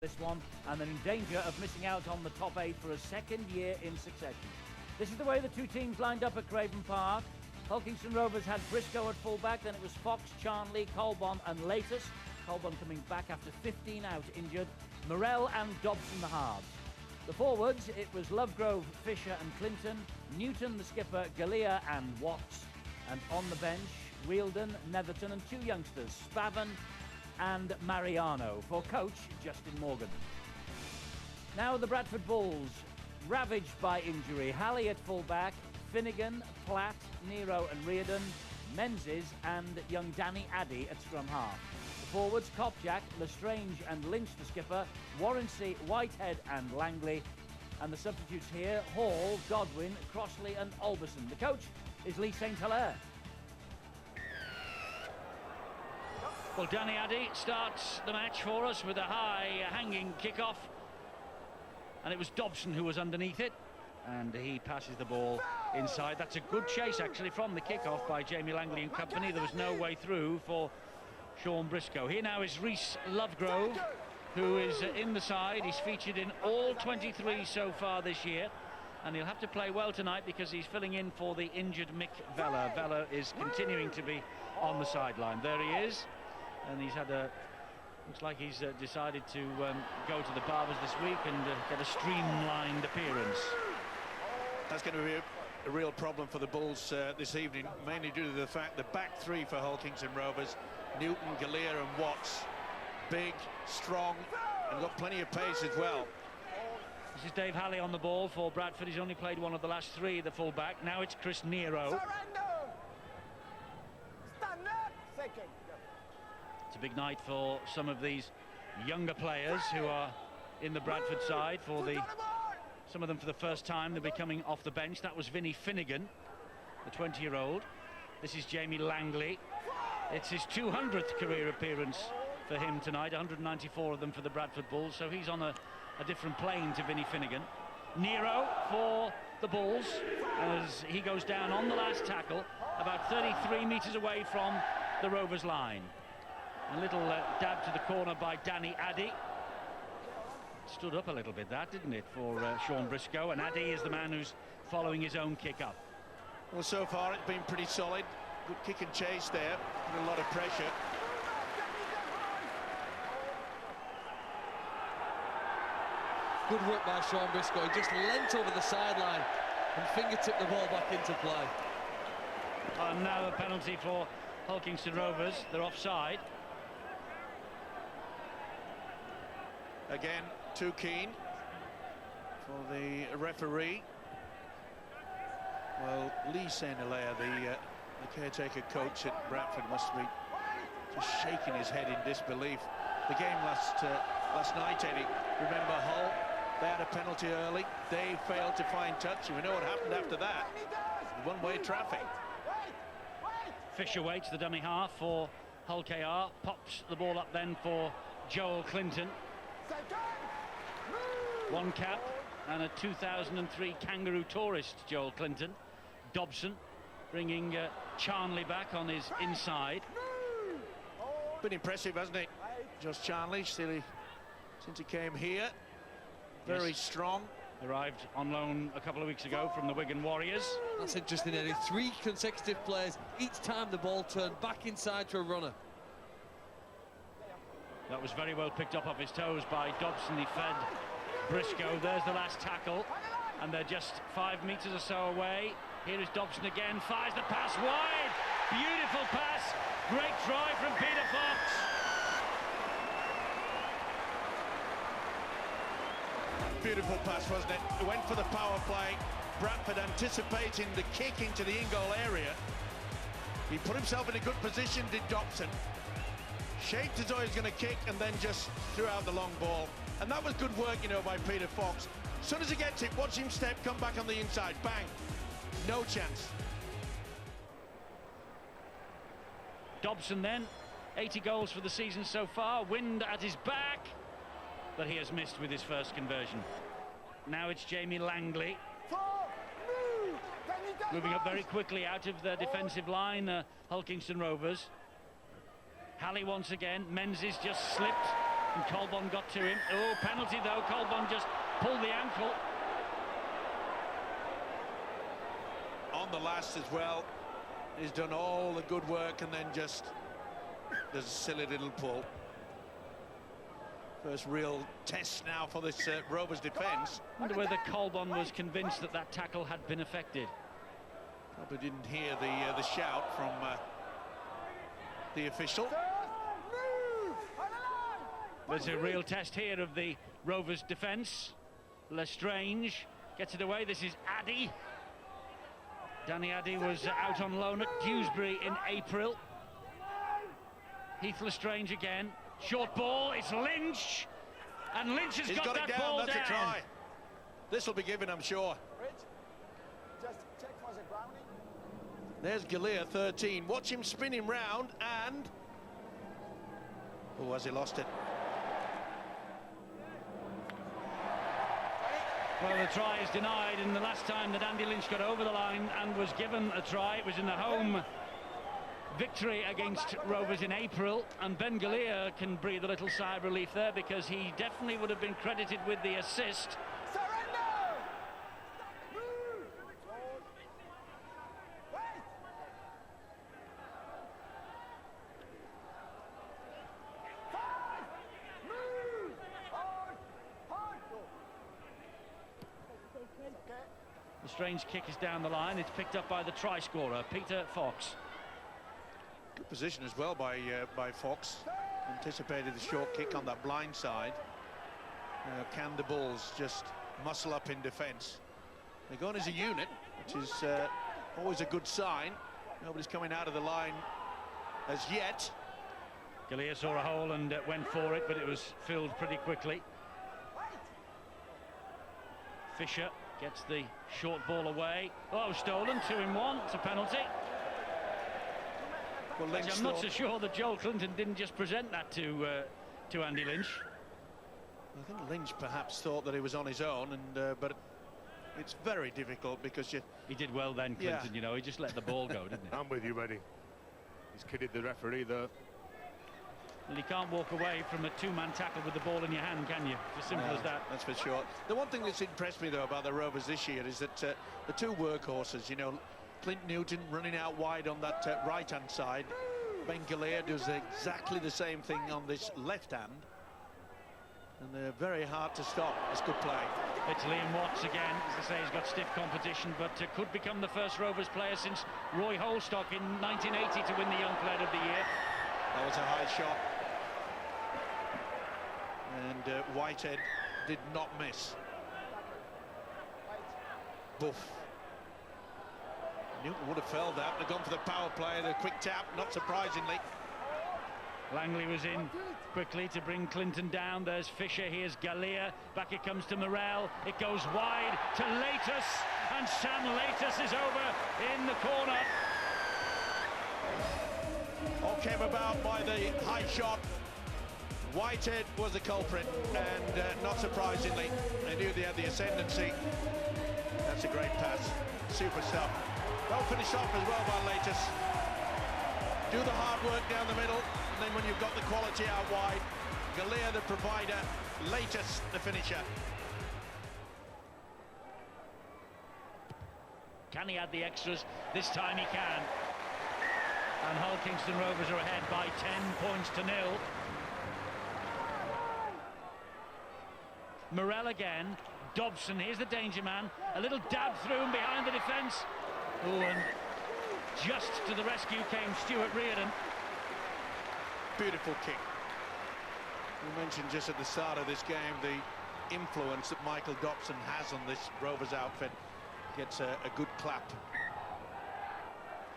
this one, and they're in danger of missing out on the top 8 for a second year in succession. This is the way the two teams lined up at Craven Park. Hulkingston Rovers had Briscoe at fullback, then it was Fox, Charnley, Colbon and Latus. Colbon coming back after 15 out injured. Morell and Dobson the halves. The forwards, it was Lovegrove, Fisher and Clinton, Newton the skipper, Galea and Watts. And on the bench, Wheeldon, Netherton and two youngsters, Spavin and Mariano, for coach Justin Morgan. Now the Bradford Bulls, ravaged by injury. Halley at fullback, Finnegan, Platt, Nero and Reardon, Menzies and young Danny Addy at scrum half. The forwards, Kopjak, Lestrange and Lynch the skipper, Warrency, Whitehead and Langley. And the substitutes here, Hall, Godwin, Crossley and Alberson. The coach is Lee St. Hilaire. Well, Danny Addy starts the match for us with a high hanging kickoff, and it was Dobson who was underneath it, and he passes the ball inside. That's a good chase actually from the kickoff by Jamie Langley and company. There was no way through for Sean Briscoe. Here now is Rhys Lovegrove, who is in the side. He's featured in all 23 so far this year, and he'll have to play well tonight because he's filling in for the injured Mick Vella. Vella is continuing to be on the sideline. There he is. And he's had looks like he's decided to go to the barbers this week and get a streamlined appearance. That's going to be a real problem for the Bulls this evening, mainly due to the fact the back three for Hulkingston Rovers, Newton, Galea and Watts, big, strong, and got plenty of pace as well. This is Dave Halley on the ball for Bradford. He's only played one of the last three, the full-back. Now it's Chris Nero. It's a big night for some of these younger players who are in the Bradford side. Some of them for the first time, they'll be coming off the bench. That was Vinnie Finnegan, the 20-year-old. This is Jamie Langley. It's his 200th career appearance for him tonight, 194 of them for the Bradford Bulls, so he's on a different plane to Vinnie Finnegan. Nero for the Bulls as he goes down on the last tackle, about 33 metres away from the Rovers line. A little dab to the corner by Danny Addy. Stood up a little bit, that, didn't it, for Sean Briscoe? And Addy is the man who's following his own kick up. Well, so far it's been pretty solid. Good kick and chase there, put a lot of pressure. Good work by Sean Briscoe. He just leant over the sideline and fingertipped the ball back into play. And now a penalty for Hulkingston Rovers. They're offside. Again, too keen for the referee. Well, Lee St. Hilaire, the caretaker coach at Bradford, must be just shaking his head in disbelief. The game last night, Eddie, remember Hull? They had a penalty early. They failed to find touch, and we know what happened after that. One-way traffic. Fisher waits, the dummy half for Hull KR. Pops the ball up then for Joel Clinton. One cap and a 2003 Kangaroo tourist, Joel Clinton. Dobson bringing Charnley back on his inside. Been impressive, hasn't it? Josh Charnley, since he came here. Very strong. Arrived on loan a couple of weeks ago from the Wigan Warriors. That's interesting, Eddie. 3 consecutive plays, each time the ball turned back inside to a runner. That was very well picked up off his toes by Dobson. He fed Briscoe. There's the last tackle, and they're just 5 metres or so away. Here is Dobson again, fires the pass wide. Beautiful pass, great try from Peter Fox. Beautiful pass, wasn't it? It went for the power play. Bradford anticipating the kick into the in-goal area. He put himself in a good position, did Dobson. Shaped as though he was going to kick and then just threw out the long ball. And that was good work, you know, by Peter Fox. As soon as he gets it, watch him step, come back on the inside, bang. No chance. Dobson then, 80 goals for the season so far. Wind at his back, but he has missed with his first conversion. Now it's Jamie Langley. Moving up very quickly out of the defensive line, Hulkingston Rovers. Halley once again. Menzies just slipped And Colbon got to him. Oh, penalty though. Colbon just pulled the ankle. On the last as well. He's done all the good work and then just there's a silly little pull. First real test now for this Rovers defence. I wonder whether Colbon was convinced that that tackle had been effected. Probably didn't hear the shout from the official. There's a real test here of the Rovers defence. Lestrange gets it away. This is Addy. Danny Addy was out on loan at Dewsbury in April. Heath Lestrange again. Short ball, it's Lynch. And Lynch has got that ball down. That's a try. This will be given, I'm sure. Just check for the grounding. There's Galea, 13. Watch him spin him round and... Oh, has he lost it? Well, the try is denied, and the last time that Andy Lynch got over the line and was given a try, it was in the home victory against Rovers in April, and Ben Galea can breathe a little sigh of relief there because he definitely would have been credited with the assist. Surrender! Move! Wait! Five! Move! Hold! Hold! Okay. The strange kick is down the line. It's picked up by the try scorer, Peter Fox. Good position as well by Fox. Anticipated the short kick on that blind side. Can the Bulls just muscle up in defence? They're going as a unit, which is always a good sign. Nobody's coming out of the line as yet. Galea saw a hole and went for it, but it was filled pretty quickly. Fisher gets the short ball away. Oh, stolen, 2-in-1. It's a penalty. Well, Lynch I'm not so sure that Joel Clinton didn't just present that to Andy Lynch. I think Lynch perhaps thought that he was on his own, and but it's very difficult because you... He did well then, Clinton, Yeah. you know, he just let the ball go, didn't he? I'm with you, Eddie. He's kidded the referee there. Well, you can't walk away from a two-man tackle with the ball in your hand, can you? It's as simple as that. That's for sure. The one thing that's impressed me, though, about the Rovers this year is that the two workhorses, you know, Clint Newton running out wide on that right-hand side. Ben Galea does exactly the same thing on this left hand. And they're very hard to stop. It's good play. It's Liam Watts again. As I say, he's got stiff competition, but could become the first Rovers player since Roy Holstock in 1980 to win the Young Player of the Year. That was a high shot. And Whitehead did not miss. Boof. Newton would have felled that. They've gone for the power play, the quick tap, not surprisingly. Langley was in quickly to bring Clinton down. There's Fisher, here's Galea. Back it comes to Morel. It goes wide to Latus, and Sam Latus is over in the corner. All came about by the high shot. Whitehead was the culprit, and not surprisingly, they knew they had the ascendancy. That's a great pass. Super stuff. Well finished off as well by Latus. Do the hard work down the middle, and then when you've got the quality out wide, Galea the provider, Latus the finisher. Can he add the extras? This time he can. And Hull Kingston Rovers are ahead by 10 points to 0. Morel again. Dobson, here's the danger man. A little dab through and behind the defence. Oh, and just to the rescue came Stuart Reardon. Beautiful kick. We mentioned just at the start of this game the influence that Michael Dobson has on this Rovers outfit. Gets a good clap.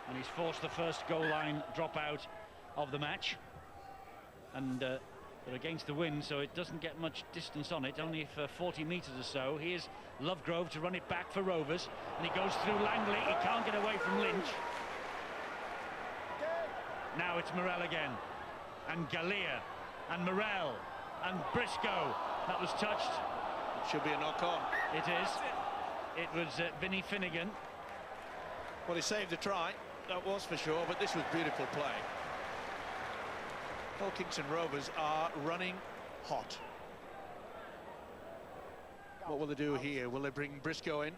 And he's forced the first goal line dropout of the match. And they're against the wind, so it doesn't get much distance on it, only for 40 metres or so. Here's Lovegrove to run it back for Rovers, and he goes through Langley. He can't get away from Lynch. Now it's Morel again, and Galea, and Morel, and Briscoe. That was touched. It should be a knock-on. It is. It was Vinnie Finnegan. Well, he saved the try, that was for sure, but this was beautiful play. Hull Kingston Rovers are running hot. What will they do here? Will they bring Briscoe in?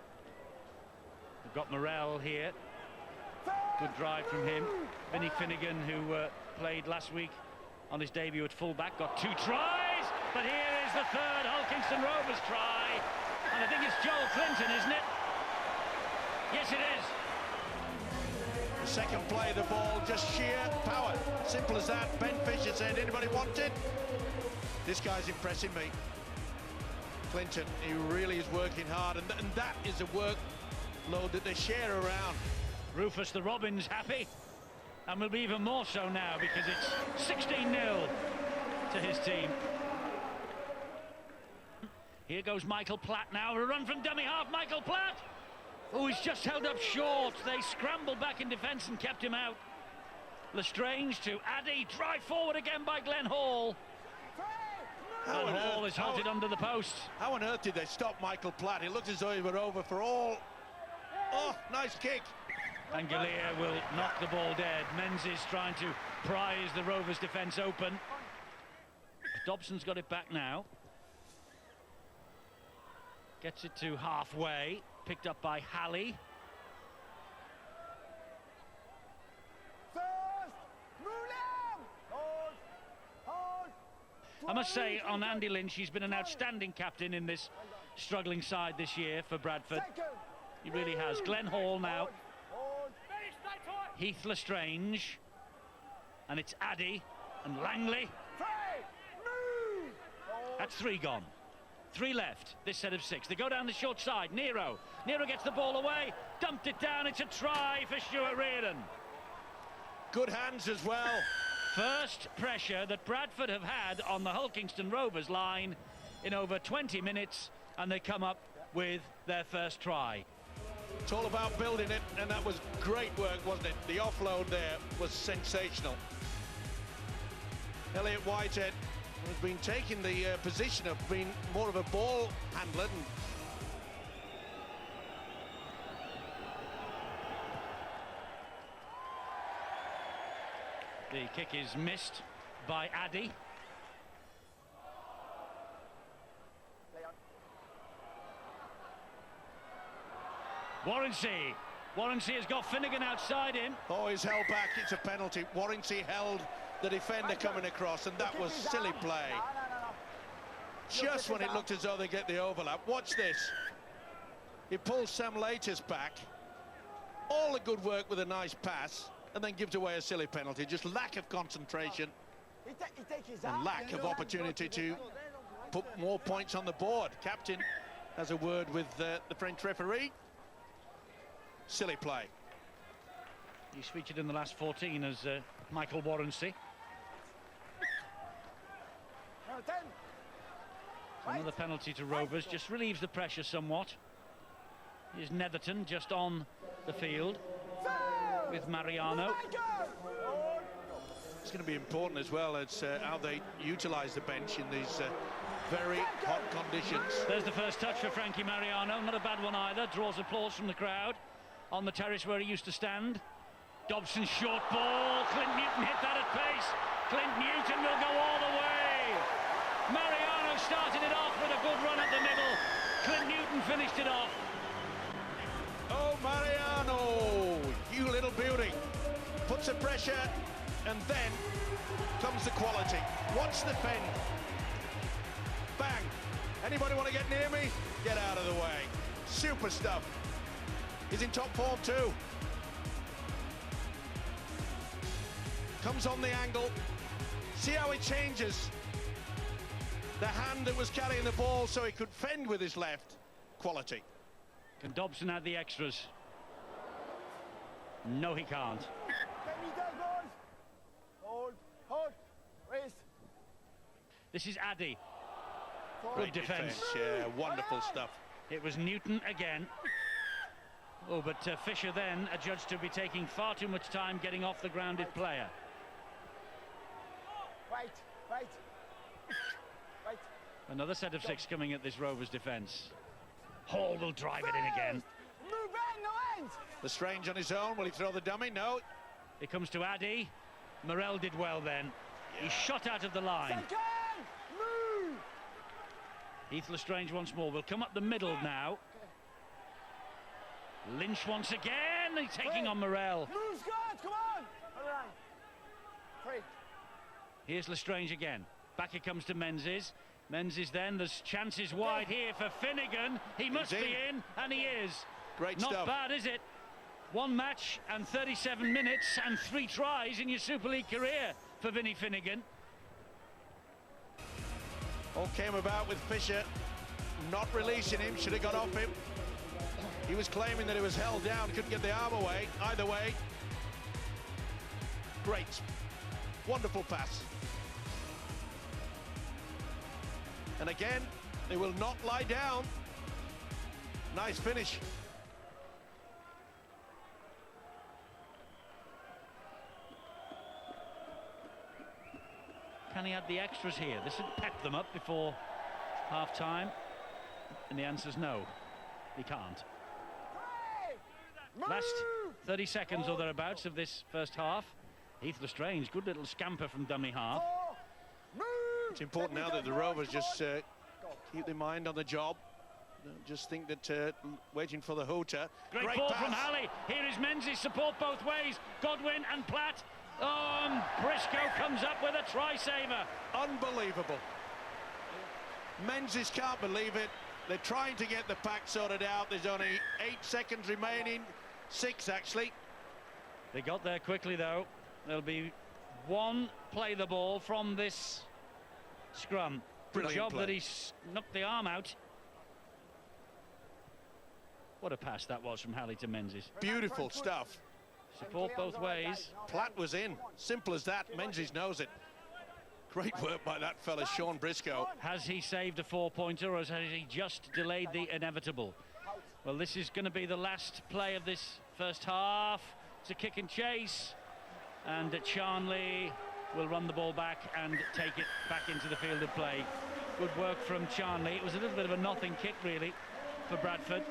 They've got Morel here. Good drive from him. Vinny Finnegan, who played last week on his debut at fullback, got 2 tries, but here is the third Hulkingston Rovers try, and I think it's Joel Clinton, isn't it? Yes, it is. The second play of the ball, just sheer power. Simple as that. Ben Fisher said, anybody want it? This guy's impressing me. Clinton, he really is working hard, and that is a workload that they share around. Rufus the Robins happy, and will be even more so now because it's 16-0 to his team. Here goes Michael Platt now, a run from dummy half, Michael Platt! Oh, he's just held up short. They scrambled back in defence and kept him out. Lestrange to Addy, drive forward again by Glenn Hall. Glenn Hall is halted under the post. How on earth did they stop Michael Platt? It looked as though he were over for all. Oh, nice kick. And Galea will knock the ball dead. Menzies trying to prize the Rovers defence open. Dobson's got it back now. Gets it to halfway. Picked up by Halley. I must say, on Andy Lynch, he's been an outstanding captain in this struggling side this year for Bradford. He really has. Glenn Hall now. Heath Lestrange. And it's Addy and Langley. That's 3 gone. 3 left, this set of 6. They go down the short side. Nero gets the ball away. Dumped it down. It's a try for Stuart Reardon. Good hands as well. First pressure that Bradford have had on the Hulkingston Rovers line in over 20 minutes, and they come up with their first try. It's all about building it, and that was great work, wasn't it? The offload there was sensational. Elliot Whitehead has been taking the position of being more of a ball handler. The kick is missed by Addy. Warrensey has got Finnegan outside him. Oh, he's held back. It's a penalty. Warrensey held the defender coming across, and that was silly play. Just when it looked as though they get the overlap. Watch this. He pulls Sam Laters back. All the good work with a nice pass, and then gives away a silly penalty. Just lack of concentration and lack of opportunity to put more points on the board. Captain has a word with the French referee. Silly play. He's featured in the last 14 as Michael Warrensey. Another penalty to Rovers, just relieves the pressure somewhat. Here's Netherton just on the field with Mariano. It's going to be important as well as how they utilise the bench in these very hot conditions. There's the first touch for Frankie Mariano, not a bad one either. Draws applause from the crowd on the terrace where he used to stand. Dobson's short ball. Clint Newton hit that at pace. Clint Newton will go all the way. Mariano started it off with a good run at the middle. Clint Newton finished it off. Oh, Mariano, you little beauty. Puts the pressure, and then comes the quality. Watch the fend. Bang. Anybody want to get near me? Get out of the way. Super stuff. He's in top form too. Comes on the angle. See how it changes. The hand that was carrying the ball so he could fend with his left. Quality. Can Dobson add the extras? No, he can't. This is Addy. Good defence. Yeah, wonderful stuff. It was Newton again. Oh, but Fisher then adjudged to be taking far too much time getting off the grounded player. Right. Another set of 6 coming at this Rovers defence. Hall will drive it in again. Move in, no end. Lestrange on his own. Will he throw the dummy? No. It comes to Addy. Morel did well then. He shot out of the line. Second, move. Heath Lestrange once more will come up the middle now. Lynch once again, he's taking on Morel. Move, guard, come on! All right. 3. Here's Lestrange again. Back it comes to Menzies. Menzies then, there's chances wide here for Finnegan. He must be in, and he is. Great Not stuff. bad, is it? 1 match and 37 minutes and 3 tries in your Super League career for Vinny Finnegan. All came about with Fisher not releasing him, should have got off him. He was claiming that he was held down, couldn't get the arm away. Either way, great, wonderful pass. And again, they will not lie down. Nice finish. Can he add the extras here? This would pep them up before half-time. And the answer's no, he can't. Last 30 seconds or thereabouts of this first half. Heath Lestrange, good little scamper from dummy half. It's important now that the Rovers just keep their mind on the job. Don't just think that waiting for the hooter. Great ball from Halley. Here is Menzies, support both ways. Godwin and Platt. And Briscoe comes up with a try-saver. Unbelievable. Menzies can't believe it. They're trying to get the pack sorted out. There's only 8 seconds remaining. 6 actually. They got there quickly though. There'll be one play the ball from this scrum. Good Brilliant job play. that he knocked the arm out. What a pass that was from Halley to Menzies. Beautiful stuff. Support both ways. Platt was in. Simple as that. Menzies knows it. Great work by that fella, Sean Briscoe. Has he saved a 4-pointer or has he just delayed the inevitable? Well, this is going to be the last play of this first half. It's a kick and chase. And Charnley will run the ball back and take it back into the field of play. Good work from Charnley. It was a little bit of a nothing kick, really, for Bradford.